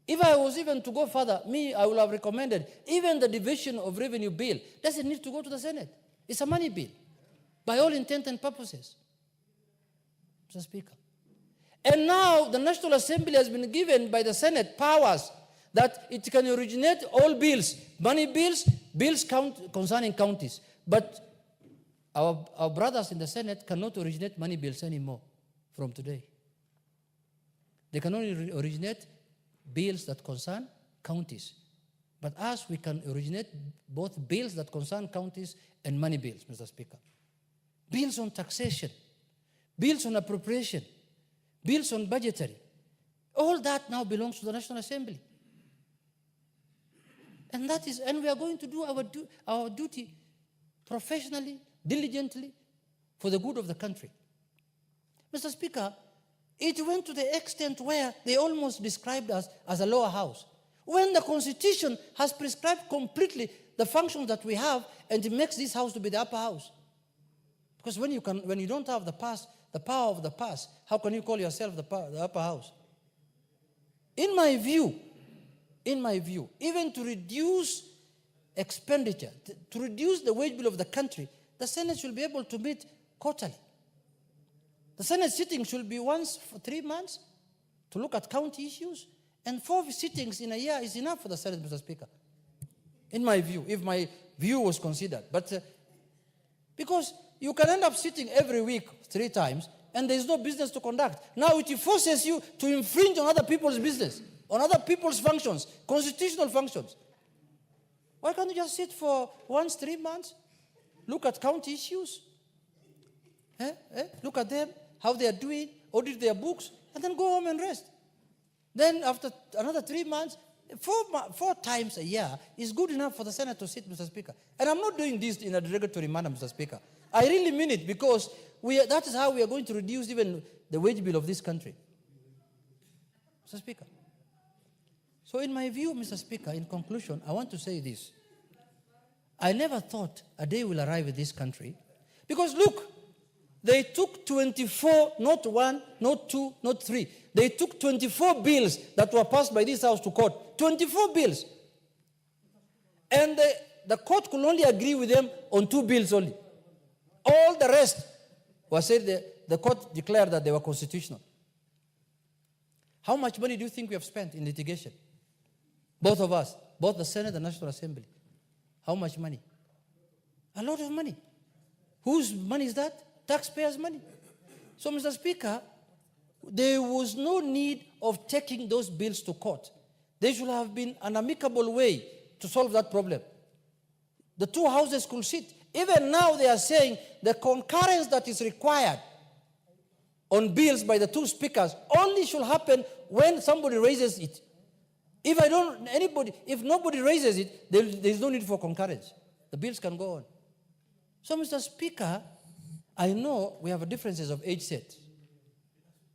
If I was even to go further, I would have recommended even the division of revenue bill doesn't need to go to the Senate. It's a money bill, by all intent and purposes, Mr. Speaker. And now the National Assembly has been given by the Senate powers that it can originate all bills, money bills, bills concerning counties. But our brothers in the Senate cannot originate money bills anymore from today. They can only originate bills that concern counties. But us, we can originate both bills that concern counties and money bills, Mr. Speaker. Bills on taxation, bills on appropriation, bills on budgetary. All that now belongs to the National Assembly. And we are going to do our duty professionally, diligently, for the good of the country. Mr. Speaker, it went to the extent where they almost described us as a lower house, when the Constitution has prescribed completely the functions that we have, and it makes this house to be the upper house. Because when you don't have the power of the past, how can you call yourself the upper house? In my view, even to reduce expenditure, to reduce the wage bill of the country, the Senate should be able to meet quarterly. The Senate sitting should be once for 3 months to look at county issues, and 4 sittings in a year is enough for the Senate, Mr. Speaker. In my view, if my view was considered. But because you can end up sitting every week 3 times, and there is no business to conduct. Now it forces you to infringe on other people's business, on other people's functions, constitutional functions. Why can't you just sit for once 3 months, look at county issues, look at them, how they are doing, audit their books, and then go home and rest? Then after another 3 months, 4 times a year is good enough for the Senate to sit, Mr. Speaker. And I'm not doing this in a derogatory manner, Mr. Speaker. I really mean it, because that is how we are going to reduce even the wage bill of this country, Mr. Speaker. So in my view, Mr. Speaker, in conclusion, I want to say this. I never thought a day will arrive in this country, because look, they took 24, not 1, not 2, not 3. They took 24 bills that were passed by this House to court. 24 bills. And the court could only agree with them on 2 bills only. All the rest was said, the court declared that they were constitutional. How much money do you think we have spent in litigation? Both of us, both the Senate and the National Assembly. How much money? A lot of money. Whose money is that? Taxpayers' money. So, Mr. Speaker, there was no need of taking those bills to court. There should have been an amicable way to solve that problem. The 2 houses could sit. Even now they are saying the concurrence that is required on bills by the 2 speakers only should happen when somebody raises it. If nobody raises it, there is no need for concurrence. The bills can go on. So, Mr. Speaker, I know we have differences of age set.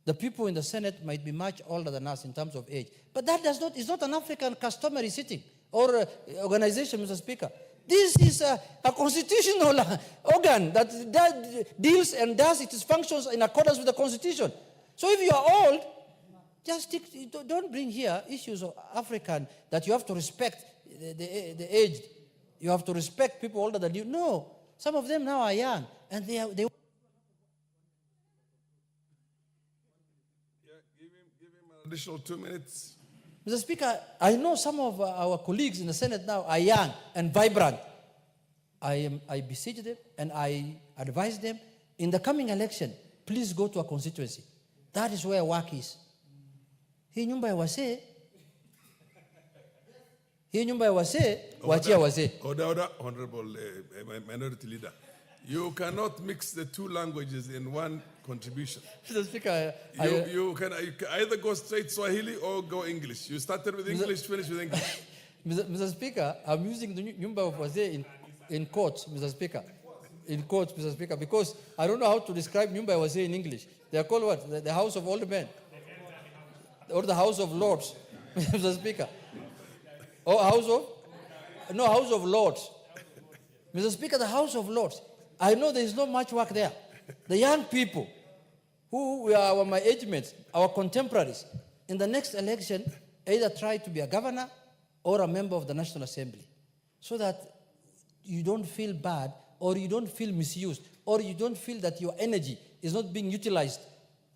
The people in the Senate might be much older than us in terms of age. But that is not an African customary sitting or organization, Mr. Speaker. This is a constitutional organ that deals and does its functions in accordance with the Constitution. So if you are old, don't bring here issues of African that you have to respect the aged. You have to respect people older than you. No. Some of them now are young, and they give him an additional 2 minutes. Mr. Speaker, I know some of our colleagues in the Senate now are young and vibrant. I beseech them and I advise them, in the coming election, please go to a constituency. That is where work is. Hii nyumba ya Wazee, wachia Wazee. Order, Honorable Minority Leader. You cannot mix the 2 languages in one contribution. Mr. Speaker, you can either go straight Swahili or go English. You started with English, finish with English. Mr. Speaker, I'm using the nyumba of Wazee in quotes, Mr. Speaker. In quotes, Mr. Speaker, because I don't know how to describe nyumba ya Wazee in English. They are called what? The House of Old Men. Or the House of Lords, Mr. Speaker. Or House of Lords. Mr. Speaker, the House of Lords. I know there is not much work there. The young people who are my age mates, our contemporaries, in the next election, either try to be a governor or a member of the National Assembly, so that you don't feel bad, or you don't feel misused, or you don't feel that your energy is not being utilized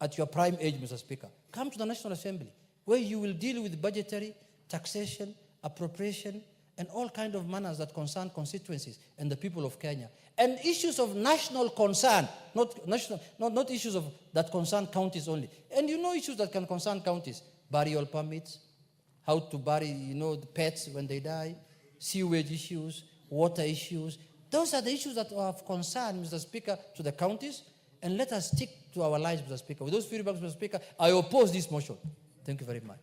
at your prime age, Mr. Speaker. Come to the National Assembly, where you will deal with budgetary, taxation, appropriation, and all kinds of matters that concern constituencies and the people of Kenya. And issues of national concern, not issues that concern counties only. And you know issues that can concern counties: burial permits, how to bury, the pets when they die, sewage issues, water issues. Those are the issues that are of concern, Mr. Speaker, to the counties. And let us stick to our lines, Mr. Speaker. With those few remarks, Mr. Speaker, I oppose this motion. Thank you very much.